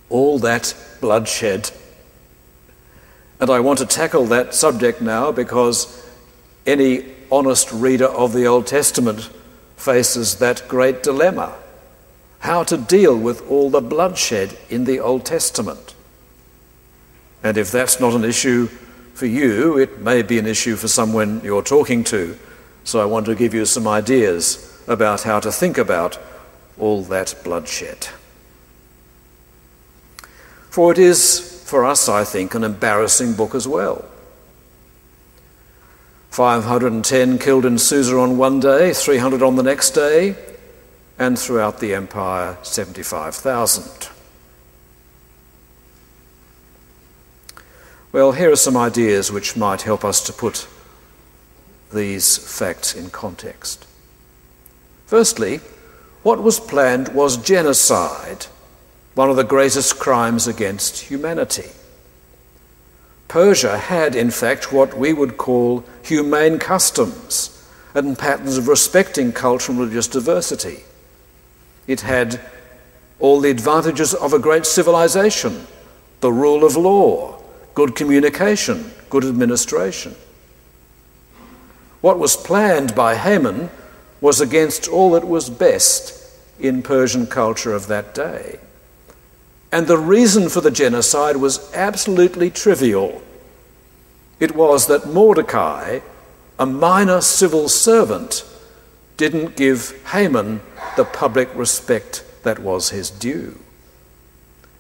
all that bloodshed. And I want to tackle that subject now because any honest reader of the Old Testament faces that great dilemma: how to deal with all the bloodshed in the Old Testament. And if that's not an issue for you, it may be an issue for someone you're talking to. So I want to give you some ideas about how to think about all that bloodshed. For it is, for us, I think, an embarrassing book as well. 510 killed in Susa on one day, 300 on the next day, and throughout the empire, 75,000. Well, here are some ideas which might help us to put these facts in context. Firstly, what was planned was genocide, one of the greatest crimes against humanity. Persia had, in fact, what we would call humane customs and patterns of respecting cultural and religious diversity. It had all the advantages of a great civilization: the rule of law, good communication, good administration. What was planned by Haman was against all that was best in Persian culture of that day. And the reason for the genocide was absolutely trivial. It was that Mordecai, a minor civil servant, didn't give Haman the public respect that was his due.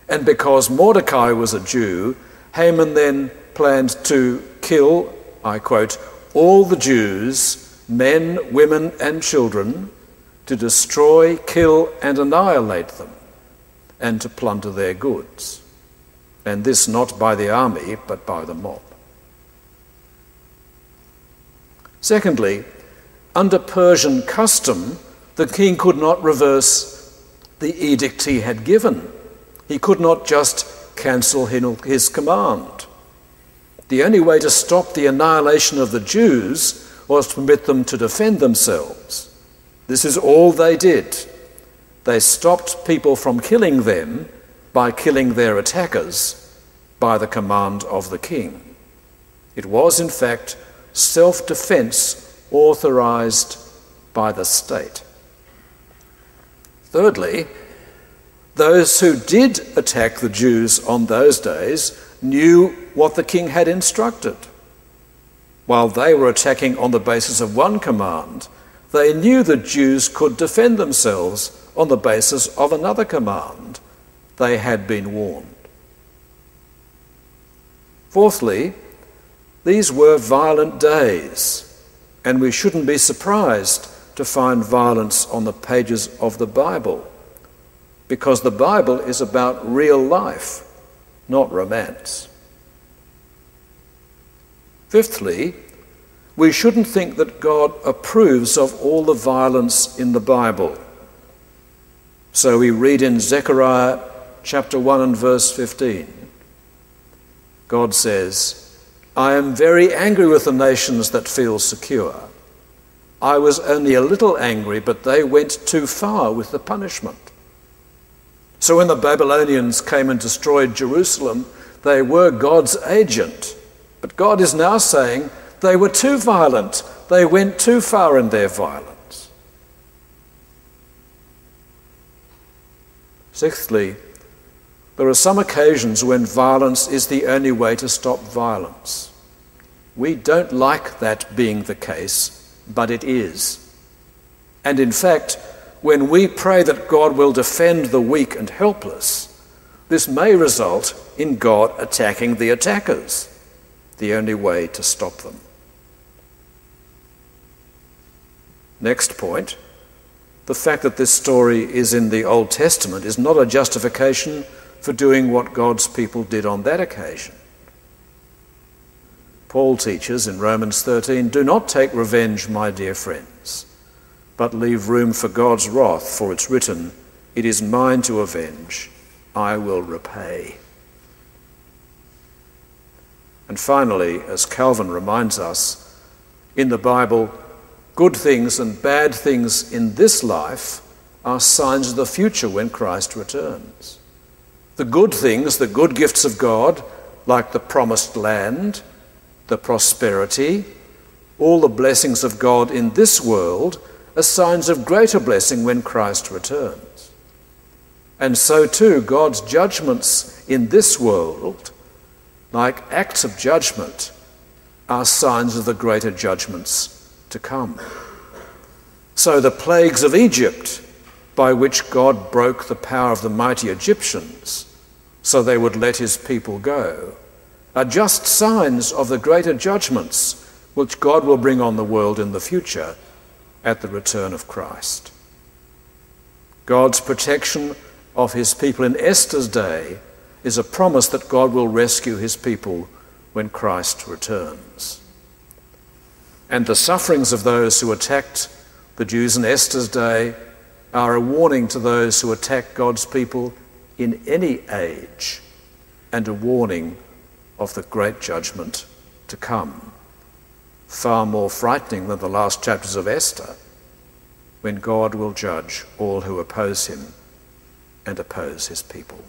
And because Mordecai was a Jew, Haman then planned to kill, I quote, all the Jews, men, women, and children, to destroy, kill, and annihilate them, and to plunder their goods. And this not by the army, but by the mob. Secondly, under Persian custom, the king could not reverse the edict he had given. He could not just cancel his command. The only way to stop the annihilation of the Jews was to permit them to defend themselves. This is all they did. They stopped people from killing them by killing their attackers by the command of the king. It was, in fact, self-defense authorized by the state. Thirdly, those who did attack the Jews on those days knew what the king had instructed. While they were attacking on the basis of one command, they knew the Jews could defend themselves on the basis of another command. They had been warned. Fourthly, these were violent days, and we shouldn't be surprised to find violence on the pages of the Bible, because the Bible is about real life, not romance. Fifthly, we shouldn't think that God approves of all the violence in the Bible. So we read in Zechariah chapter 1 and verse 15, God says, "I am very angry with the nations that feel secure. I was only a little angry, but they went too far with the punishment." So when the Babylonians came and destroyed Jerusalem, they were God's agent. But God is now saying they were too violent. They went too far in their violence. Sixthly, there are some occasions when violence is the only way to stop violence. We don't like that being the case, but it is. And in fact, when we pray that God will defend the weak and helpless, this may result in God attacking the attackers, the only way to stop them. Next point, the fact that this story is in the Old Testament is not a justification for doing what God's people did on that occasion. Paul teaches in Romans 13, "Do not take revenge, my dear friends, but leave room for God's wrath, for it's written, 'It is mine to avenge, I will repay.'" And finally, as Calvin reminds us, in the Bible, good things and bad things in this life are signs of the future when Christ returns. The good things, the good gifts of God, like the promised land, the prosperity, all the blessings of God in this world, are signs of greater blessing when Christ returns. And so too, God's judgments in this world, like acts of judgment, are signs of the greater judgments to come. So the plagues of Egypt, by which God broke the power of the mighty Egyptians so they would let his people go, are just signs of the greater judgments which God will bring on the world in the future at the return of Christ. God's protection of his people in Esther's day is a promise that God will rescue his people when Christ returns. And the sufferings of those who attacked the Jews in Esther's day are a warning to those who attack God's people in any age, and a warning of the great judgment to come, far more frightening than the last chapters of Esther, when God will judge all who oppose him and oppose his people.